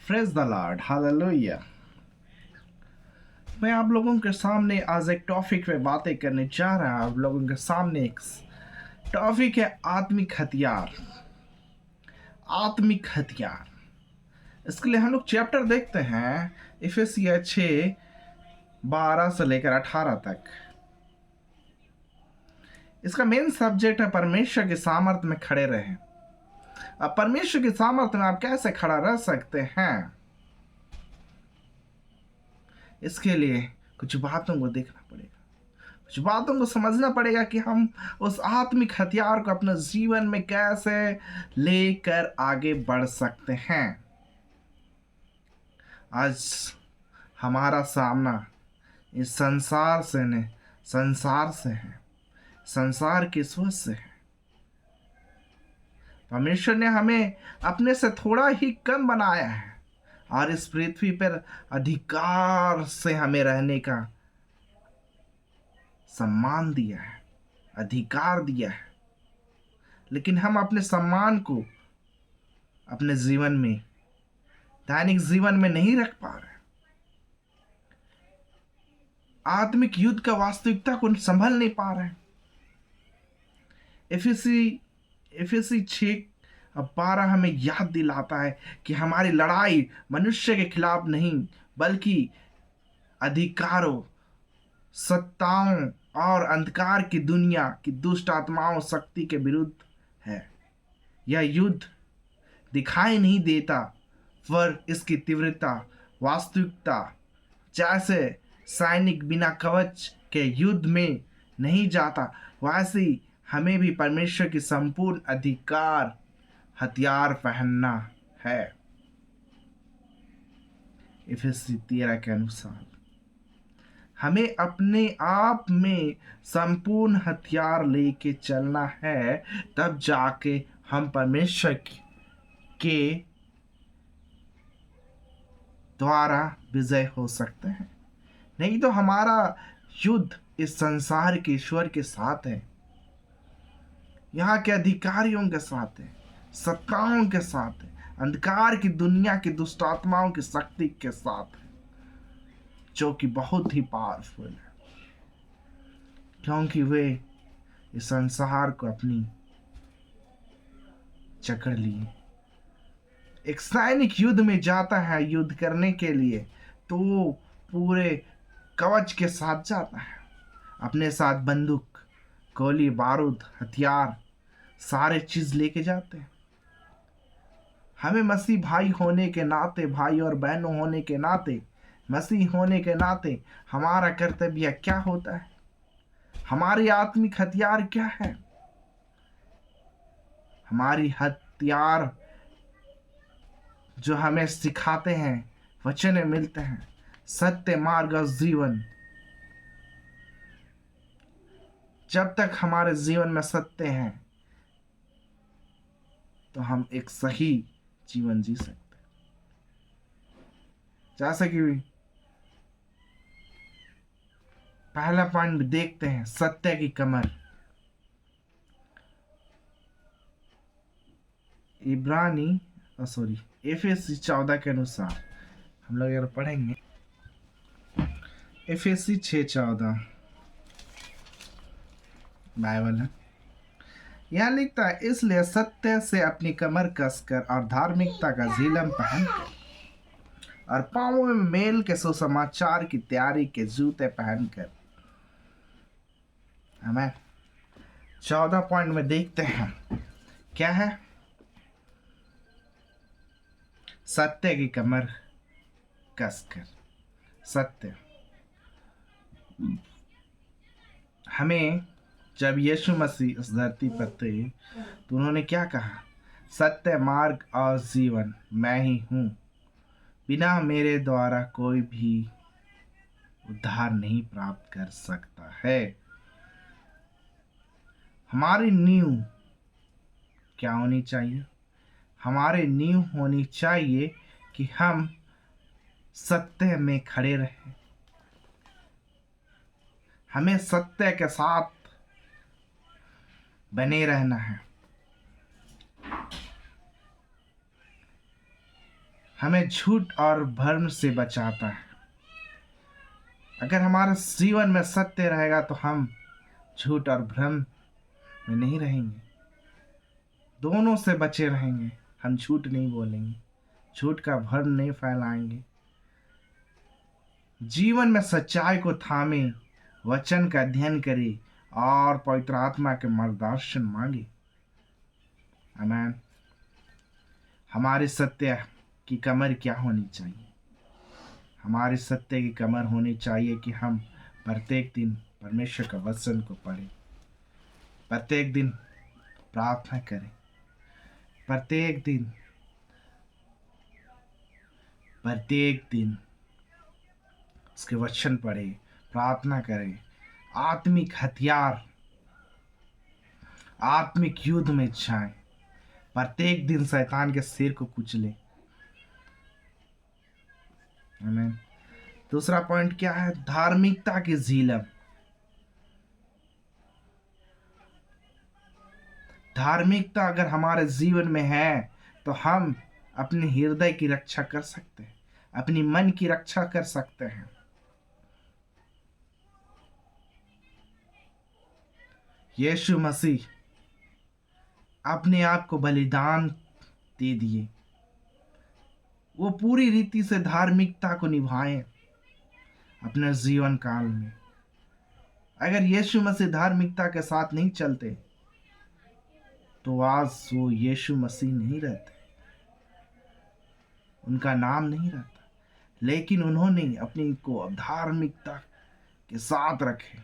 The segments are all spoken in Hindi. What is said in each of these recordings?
Praise the Lord, hallelujah. मैं आप लोगों के सामने आज एक टॉपिक पे बातें करने जा रहा हूं। आप लोगों के सामने एक टॉपिक है आत्मिक हथियार। आत्मिक हथियार, इसके लिए हम लोग चैप्टर देखते हैं इफिसियर 6:12 से लेकर 18 तक। इसका मेन सब्जेक्ट है परमेश्वर के सामर्थ्य में खड़े रहें। अब परमेश्वर के सामर्थ्य में आप कैसे खड़ा रह सकते हैं, इसके लिए कुछ बातों को देखना पड़ेगा, कुछ बातों को समझना पड़ेगा कि हम उस आत्मिक हथियार को अपने जीवन में कैसे लेकर आगे बढ़ सकते हैं। आज हमारा सामना इस संसार से नहीं, संसार से है, संसार के सोच से है। परमेश्वर ने हमें अपने से थोड़ा ही कम बनाया है और इस पृथ्वी पर अधिकार से हमें रहने का सम्मान दिया है, अधिकार दिया है। लेकिन हम अपने सम्मान को अपने जीवन में, दैनिक जीवन में नहीं रख पा रहे। आत्मिक युद्ध का वास्तविकता को संभल नहीं पा रहे। एफएसी 6:12 हमें याद दिलाता है कि हमारी लड़ाई मनुष्य के खिलाफ नहीं, बल्कि अधिकारों, सत्ताओं और अंधकार की दुनिया की दुष्ट आत्माओं शक्ति के विरुद्ध है। यह युद्ध दिखाई नहीं देता, पर इसकी तीव्रता, वास्तविकता, जैसे सैनिक बिना कवच के युद्ध में नहीं जाता, वैसे ही हमें भी परमेश्वर की संपूर्ण अधिकार हथियार पहनना है। इफिसी 13 के अनुसार हमें अपने आप में संपूर्ण हथियार लेके चलना है, तब जाके हम परमेश्वर के द्वारा विजय हो सकते हैं। नहीं तो हमारा युद्ध इस संसार के ईश्वर के साथ है, यहाँ के अधिकारियों के साथ है, सत्ताओं के साथ है, अंधकार की दुनिया की दुष्ट आत्माओं की शक्ति के साथ है, जो कि बहुत ही पावरफुल है, क्योंकि वे इस संसार को अपनी जकड़ लिए। एक सैनिक युद्ध में जाता है युद्ध करने के लिए, तो वो पूरे कवच के साथ जाता है, अपने साथ बंदूक, गोली बारूद, हथियार, सारे चीज लेके जाते हैं। हमें मसीह भाई होने के नाते, भाई और बहनों होने के नाते, मसीह होने के नाते हमारा कर्तव्य क्या होता है, हमारी आत्मिक हथियार क्या है। हमारी हथियार जो हमें सिखाते हैं, वचन मिलते हैं, सत्य मार्ग और जीवन। जब तक हमारे जीवन में सत्य है, तो हम एक सही जीवन जी सकते हैं। जैसा कि पहला पॉइंट भी देखते हैं, सत्य की कमर। एफएसी 14 के अनुसार हम लोग अगर पढ़ेंगे, एफएसी 6:14 बाइबल है, यह लिखता है, इसलिए सत्य से अपनी कमर कसकर और धार्मिकता का झिलम पहनकर और पांवों में मेल के सुसमाचार की तैयारी के जूते पहनकर। हमें 14 पॉइंट में देखते हैं क्या है, सत्य की कमर कसकर। सत्य, हमें जब यीशु मसीह इस धरती पर थे, तो उन्होंने क्या कहा, सत्य मार्ग और जीवन मैं ही हूँ, बिना मेरे द्वारा कोई भी उद्धार नहीं प्राप्त कर सकता है। हमारी नींव क्या होनी चाहिए, हमारी नींव होनी चाहिए कि हम सत्य में खड़े रहें, हमें सत्य के साथ बने रहना है। हमें झूठ और भ्रम से बचाता है। अगर हमारे जीवन में सत्य रहेगा तो हम झूठ और भ्रम में नहीं रहेंगे, दोनों से बचे रहेंगे। हम झूठ नहीं बोलेंगे, झूठ का भ्रम नहीं फैलाएंगे। जीवन में सच्चाई को थामे, वचन का अध्ययन करे और पवित्र आत्मा के मार्गदर्शन मांगे। आमीन। हमारे सत्य की कमर क्या होनी चाहिए? हमारी सत्य की कमर होनी चाहिए कि हम प्रत्येक दिन परमेश्वर का वचन को पढ़ें, प्रत्येक दिन प्रार्थना करें, प्रत्येक दिन उसके वचन पढ़े, प्रार्थना करें, आत्मिक हथियार, आत्मिक युद्ध में जाएं, प्रत्येक दिन शैतान के सिर को कुचले। आमीन। दूसरा पॉइंट क्या है? धार्मिकता की झीलम। धार्मिकता अगर हमारे जीवन में है तो हम अपने हृदय की रक्षा कर सकते हैं, अपनी मन की रक्षा कर सकते हैं। यीशु मसीह अपने आप को बलिदान दे दिए, वो पूरी रीति से धार्मिकता को निभाए अपने जीवन काल में। अगर यीशु मसीह धार्मिकता के साथ नहीं चलते तो आज वो यीशु मसीह नहीं रहते, उनका नाम नहीं रहता। लेकिन उन्होंने अपनी को धार्मिकता के साथ रखे,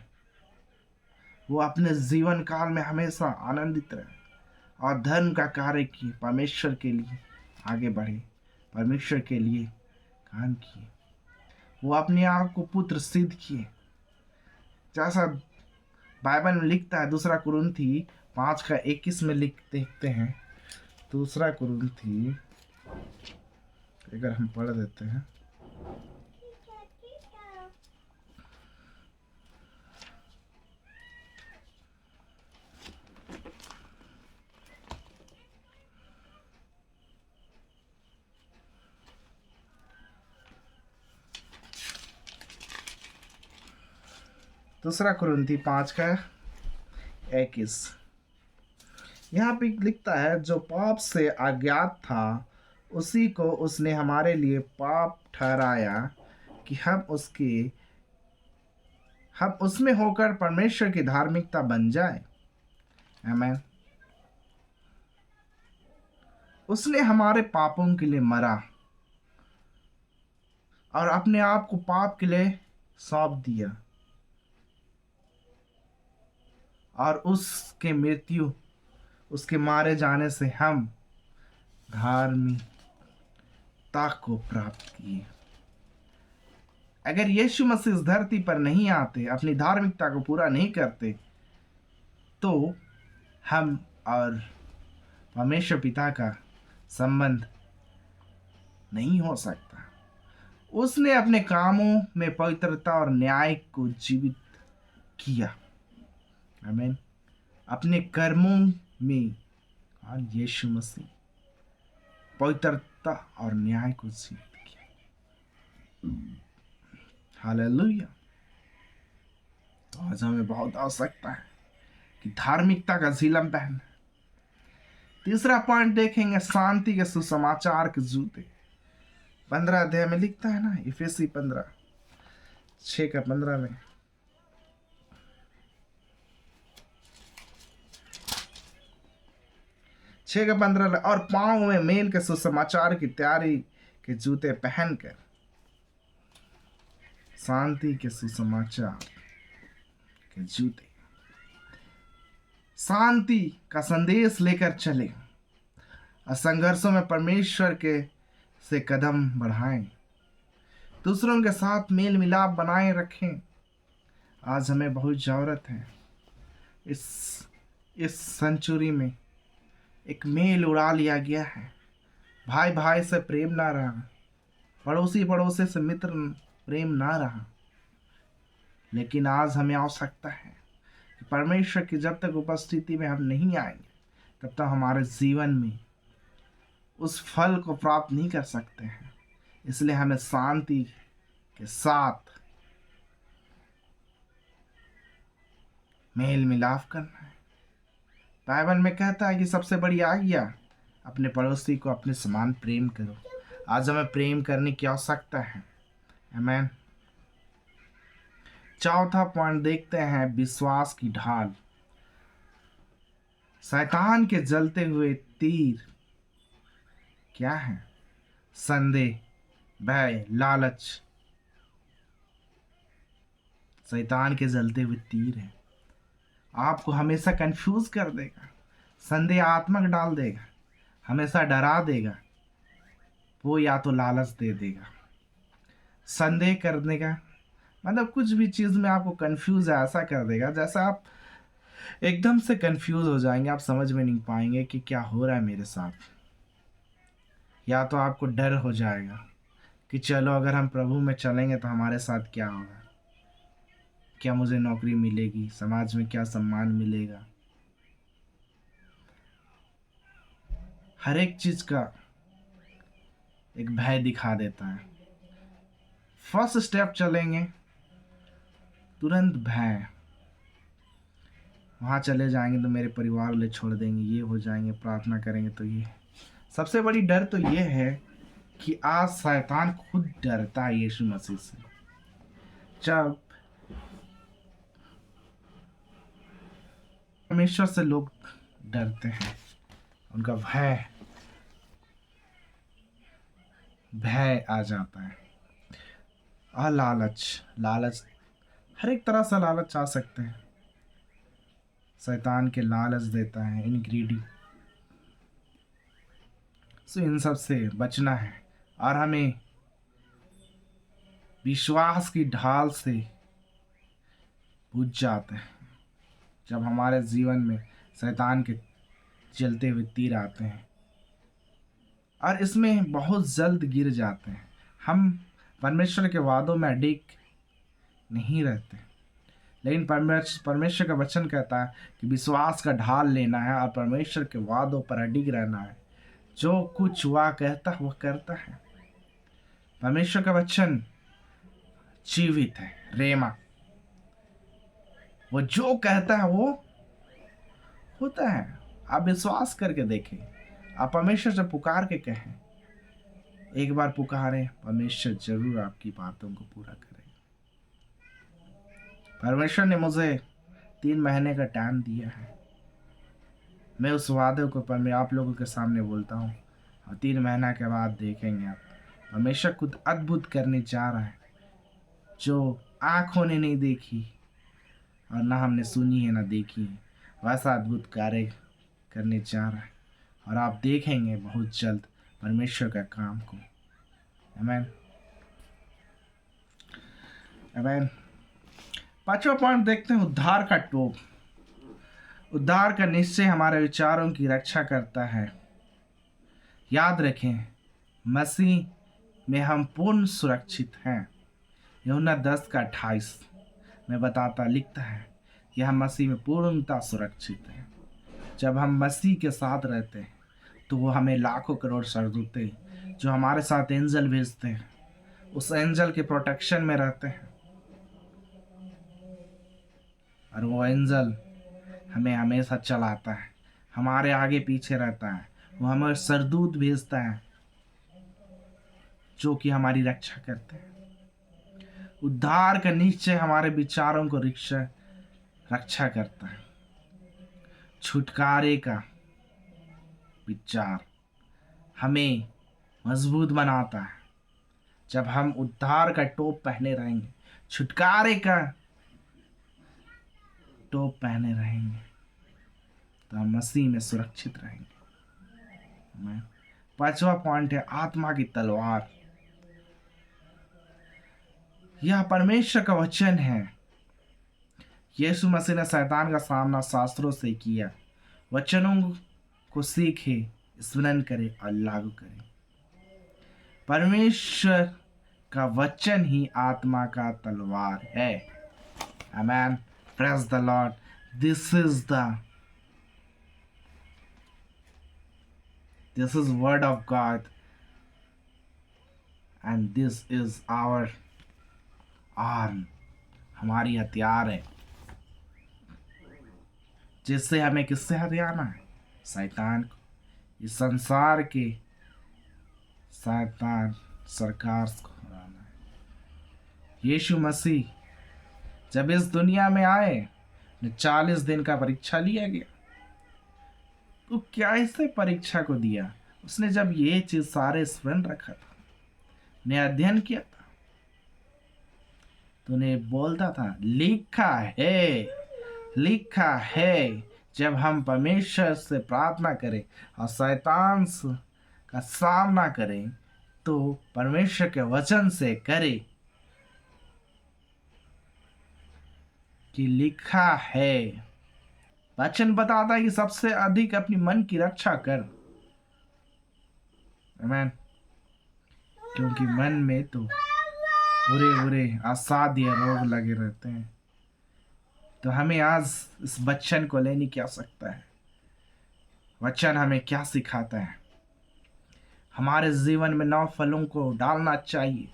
वो अपने जीवन काल में हमेशा आनंदित रहे और धर्म का कार्य किए, परमेश्वर के लिए आगे बढ़े, परमेश्वर के लिए काम किए। वो अपने आप को पुत्र सिद्ध किए, जैसा बाइबल में लिखता है। दूसरा कुरिन्थी 5:21 में देखते हैं। दूसरा कुरिन्थी अगर हम पढ़ देते हैं, दूसरा कुरिन्थी 5:21 यहाँ पे लिखता है, जो पाप से अज्ञात था उसी को उसने हमारे लिए पाप ठहराया कि हम उसमें होकर परमेश्वर की धार्मिकता बन जाए। आमीन। उसने हमारे पापों के लिए मरा और अपने आप को पाप के लिए सौंप दिया, और उसके मारे जाने से हम धार्मिकता को प्राप्त किए। अगर यीशु मसीह इस धरती पर नहीं आते, अपनी धार्मिकता को पूरा नहीं करते, तो हम और परमेश्वर पिता का संबंध नहीं हो सकता। उसने अपने कामों में पवित्रता और न्याय को जीवित किया। आमीन। अपने कर्मों में यीशु मसीह पवित्रता और न्याय को जीवित किया। हालेलुया। तो आज हमें बहुत आवश्यकता है कि धार्मिकता का झिलम पहने। तीसरा पॉइंट देखेंगे, शांति के सुसमाचार के जूते। 15 अध्याय में लिखता है ना, इफिसी 6:15 में, और पांव में मेल के सुसमाचार की तैयारी के जूते पहनकर, शांति के सुसमाचार के जूते, शांति का संदेश लेकर चले और संघर्षों में परमेश्वर के से कदम बढ़ाएं, दूसरों के साथ मेल मिलाप बनाए रखें। आज हमें बहुत जरूरत है। इस सेंचुरी में एक मेल उड़ा लिया गया है, भाई भाई से प्रेम ना रहा, पड़ोसी पड़ोसी से मित्र प्रेम ना रहा। लेकिन आज हमें आवश्यकता है कि परमेश्वर की जब तक उपस्थिति में हम नहीं आएंगे, तब तक हमारे जीवन में उस फल को प्राप्त नहीं कर सकते हैं। इसलिए हमें शांति के साथ मेल मिलाप करना है। बाइबल में कहता है कि सबसे बड़ी आज्ञा अपने पड़ोसी को अपने समान प्रेम करो। आज हमें प्रेम करने की आवश्यकता है। आमीन। चौथा पॉइंट देखते हैं, विश्वास की ढाल। शैतान के जलते हुए तीर क्या है? संदेह, भय, लालच। शैतान के जलते हुए तीर है, आपको हमेशा कंफ्यूज कर देगा, संदेहात्मक डाल देगा, हमेशा डरा देगा। वो या तो लालच दे देगा, संदेह करने का मतलब कुछ भी चीज़ में आपको कंफ्यूज ऐसा कर देगा जैसा आप एकदम से कंफ्यूज हो जाएंगे, आप समझ में नहीं पाएंगे कि क्या हो रहा है मेरे साथ। या तो आपको डर हो जाएगा कि चलो अगर हम प्रभु में चलेंगे तो हमारे साथ क्या होगा, क्या मुझे नौकरी मिलेगी, समाज में क्या सम्मान मिलेगा। हर एक चीज का एक भय दिखा देता है। फर्स्ट स्टेप चलेंगे, तुरंत भय, वहाँ चले जाएंगे तो मेरे परिवार वाले छोड़ देंगे, ये हो जाएंगे, प्रार्थना करेंगे तो ये। सबसे बड़ी डर तो ये है कि आज शैतान खुद डरता है यीशु मसीह से। जब परमेश्वर से लोग डरते हैं, उनका भय आ जाता है। और लालच, हर एक तरह से लालच आ सकते हैं। शैतान के लालच देता है, इनग्रीडी। सो इन सब से बचना है और हमें विश्वास की ढाल से बुझ जाते हैं। जब हमारे जीवन में शैतान के चलते हुए तीर आते हैं और इसमें बहुत जल्द गिर जाते हैं। हम परमेश्वर के वादों में अडिग नहीं रहते, लेकिन परमेश्वर का वचन कहता है कि विश्वास का ढाल लेना है और परमेश्वर के वादों पर अडिग रहना है। जो कुछ वह कहता है वह करता है। परमेश्वर का वचन जीवित है, रेमा। वो जो कहता है वो होता है। आप विश्वास करके देखें, आप परमेश्वर से पुकार के कहें, एक बार पुकारें, परमेश्वर जरूर आपकी बातों को पूरा करेगा। परमेश्वर ने मुझे 3 महीने का टाइम दिया है। मैं उस वादे को मैं आप लोगों के सामने बोलता हूँ और 3 महीना के बाद देखेंगे आप, परमेश्वर खुद अद्भुत करने जा रहा है जो आँखों ने नहीं देखी और ना हमने सुनी है ना देखी है। वैसा अद्भुत कार्य करने जा रहा है और आप देखेंगे बहुत जल्द परमेश्वर का काम को। आमीन, आमीन। 5वां पॉइंट देखते हैं, उद्धार का टोप। उद्धार का निश्चय हमारे विचारों की रक्षा करता है। याद रखें, मसीह में हम पूर्ण सुरक्षित हैं। यूहन्ना 10:28 में लिखता है कि हम मसीह में पूर्णतः सुरक्षित हैं। जब हम मसीह के साथ रहते हैं तो वो हमें लाखों करोड़ सरदूते जो हमारे साथ एंजल भेजते हैं, उस एंजल के प्रोटेक्शन में रहते हैं और वो एंजल हमें हमेशा चलाता है, हमारे आगे पीछे रहता है। वो हमें सरदूत भेजता है जो कि हमारी रक्षा करते हैं। उद्धार का निश्चय हमारे विचारों को रक्षा करता है। छुटकारे का विचार हमें मजबूत बनाता है। जब हम उद्धार का टोप पहने रहेंगे, छुटकारे का टोप पहने रहेंगे, तो हम मसीह में सुरक्षित रहेंगे। 5वां पॉइंट है, आत्मा की तलवार। यह परमेश्वर का वचन है। यीशु मसीह ने शैतान का सामना शास्त्रों से किया। वचनों को सीखे, स्मरण करें और लागू करें। परमेश्वर का वचन ही आत्मा का तलवार है। आमीन, praise the lord. This is word of God and this is our arm, हमारी हथियार है, जिससे हमें किससे हथियाना है? शैतान को, इस संसार के शैतान सरकार को हराना है। यीशु मसीह जब इस दुनिया में आए, 40 दिन का परीक्षा लिया गया। तो क्या इससे परीक्षा को दिया? उसने जब ये चीज सारे स्मरण रखा था, ने अध्ययन किया था, तो उन्हें बोलता था लिखा है। जब हम परमेश्वर से प्रार्थना करें और शैतान का सामना करें, तो परमेश्वर के वचन से करें कि लिखा है। वचन बताता है कि सबसे अधिक अपनी मन की रक्षा कर। आमीन। क्योंकि मन में तो बुरे बुरे असाध्य रोग लगे रहते हैं। तो हमें आज इस वचन को लेने की आवश्यकता है। वचन हमें क्या सिखाता है? हमारे जीवन में 9 फलों को डालना चाहिए।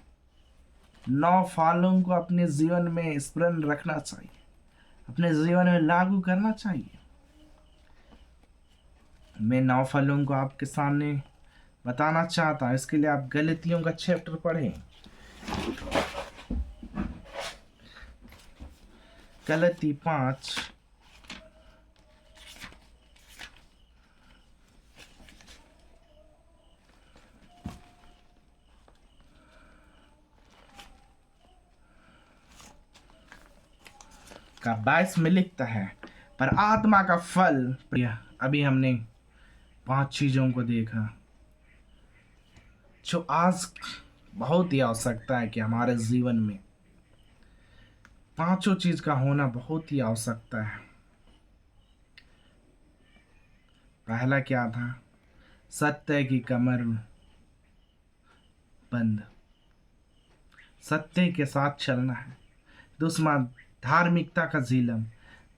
9 फलों को अपने जीवन में स्मरण रखना चाहिए, अपने जीवन में लागू करना चाहिए। मैं 9 फलों को आपके सामने बताना चाहता हूँ। इसके लिए आप गलतियों का चैप्टर पढ़ें। गलती 5 का 22 में लिखता है, पर आत्मा का फल प्रिय। अभी हमने 5 चीजों को देखा जो आज बहुत ही आवश्यकता है कि हमारे जीवन में 5 चीज का होना बहुत ही आवश्यकता है। पहला क्या था? सत्य की कमर बंद, सत्य के साथ चलना है। दूसरा, धार्मिकता का झिलम।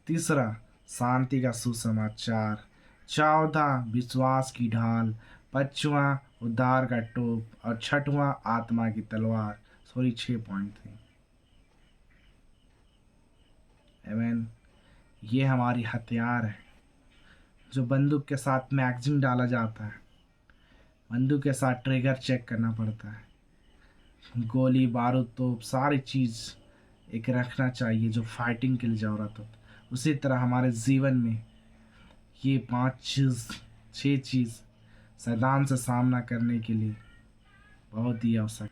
तीसरा, शांति का सुसमाचार। चौथा, विश्वास की ढाल। पांचवा, उद्धार का टोप। और छठवां, आत्मा की तलवार। 6 पॉइंट थे। आमीन। ये हमारी हथियार है। जो बंदूक के साथ मैगजीन डाला जाता है, बंदूक के साथ ट्रिगर चेक करना पड़ता है, गोली बारूद तोप सारी चीज़ एक रखना चाहिए जो फाइटिंग के लिए ज़रूरत हो। उसी तरह हमारे जीवन में ये 6 चीज़ शैतान से सामना करने के लिए बहुत ही आवश्यक।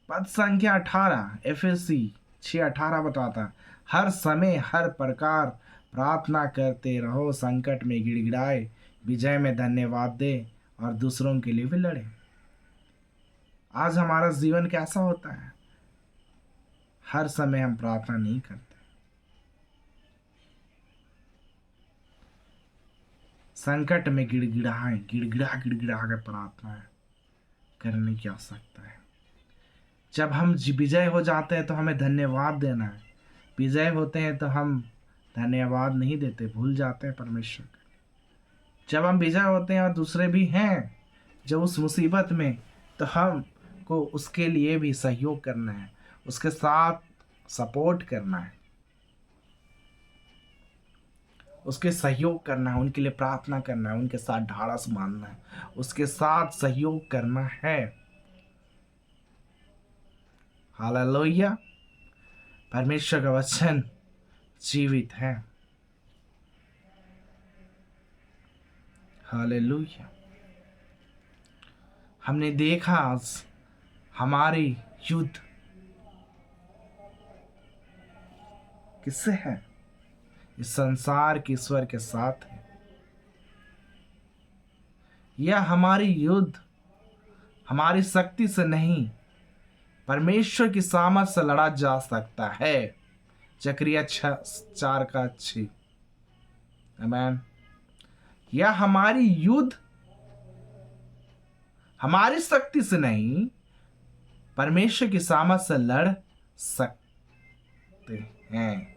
पद संख्या 18 एफएससी 6:18 बताता, हर समय हर प्रकार प्रार्थना करते रहो, संकट में गिड़गिड़ाए, विजय में धन्यवाद दे और दूसरों के लिए भी लड़े। आज हमारा जीवन कैसा होता है? हर समय हम प्रार्थना नहीं करते। संकट में गिड़गिड़ा कर प्रार्थना करने की आवश्यकता है। जब हम विजय हो जाते हैं तो हमें धन्यवाद देना है। विजय होते हैं तो हम धन्यवाद नहीं देते, भूल जाते हैं परमेश्वर का। जब हम विजय होते हैं और दूसरे भी हैं जब उस मुसीबत में, तो हम को उसके लिए भी सहयोग करना है, उसके साथ सपोर्ट करना है, उसके सहयोग करना है, उनके लिए प्रार्थना करना है, उनके साथ ढाढ़स मानना है, उसके साथ सहयोग करना है। हालेलुया। परमेश्वर का वचन जीवित है। हालेलुया। हमने देखा आज हमारी युद्ध किससे है? इस संसार के ईश्वर के साथ है। यह हमारी युद्ध हमारी शक्ति से नहीं, परमेश्वर की सामर्थ से लड़ा जा सकता है। जकरिया 4:6। आमीन। यह हमारी युद्ध हमारी शक्ति से नहीं, परमेश्वर की सामर्थ से लड़ सकते हैं।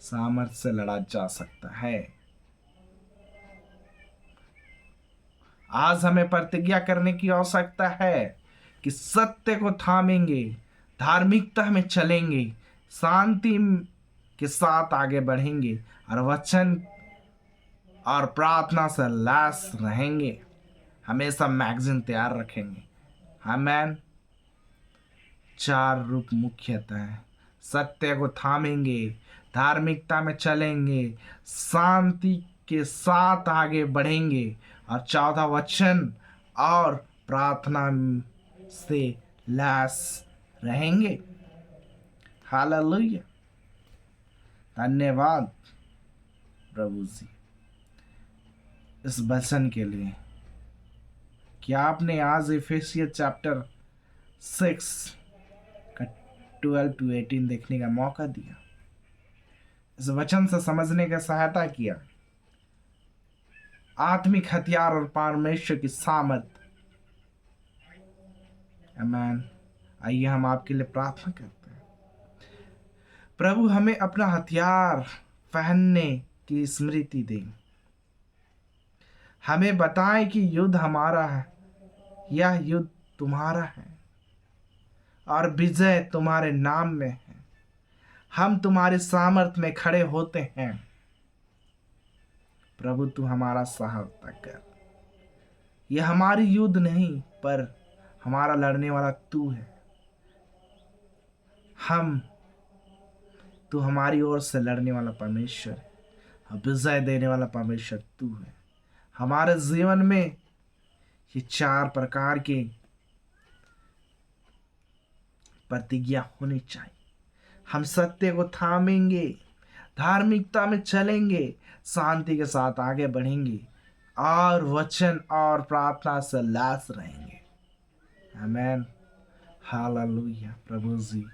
सामर्थ से लड़ा जा सकता है। आज हमें प्रतिज्ञा करने की आवश्यकता है कि सत्य को थामेंगे, धार्मिकता में चलेंगे, शांति के साथ आगे बढ़ेंगे और वचन और प्रार्थना से लैस रहेंगे, हमेशा मैगजीन तैयार रखेंगे। आमेन। 4 रूप मुख्यतः है। सत्य को थामेंगे, धार्मिकता में चलेंगे, शांति के साथ आगे बढ़ेंगे और 14 वचन और प्रार्थना से लैस रहेंगे। हालेलुया। धन्यवाद प्रभु जी इस वचन के लिए कि आपने आज इफिसियंस चैप्टर 6 का 12 to 18 देखने का मौका दिया, इस वचन से समझने का सहायता किया। आत्मिक हथियार और परमेश्वर की सामर्थ। आमीन। आइए हम आपके लिए प्रार्थना करते हैं। प्रभु हमें अपना हथियार पहनने की स्मृति दें। हमें बताएं कि युद्ध हमारा है, यह युद्ध तुम्हारा है और विजय तुम्हारे नाम में है। हम तुम्हारे सामर्थ में खड़े होते हैं। प्रभु तू हमारा सहायता कर। यह हमारी युद्ध नहीं पर हमारा लड़ने वाला तू है। तू हमारी ओर से लड़ने वाला परमेश्वर है और विजय देने वाला परमेश्वर तू है। हमारे जीवन में ये 4 प्रकार की प्रतिज्ञा होनी चाहिए। हम सत्य को थामेंगे, धार्मिकता में चलेंगे, शांति के साथ आगे बढ़ेंगे और वचन और प्रार्थना से लैस रहेंगे। आमीन। हालेलुया। प्रभु जी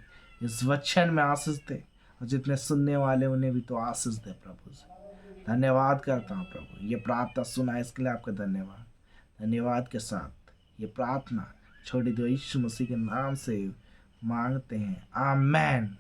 इस वचन में आशीष दे और जितने सुनने वाले उन्हें भी तो आशीष दे। प्रभु जी धन्यवाद करता हूँ प्रभु, ये प्रार्थना सुना इसके लिए आपका धन्यवाद। धन्यवाद के साथ ये प्रार्थना छोड़ दो यीशु मसीह के नाम से मांगते हैं। आमेन।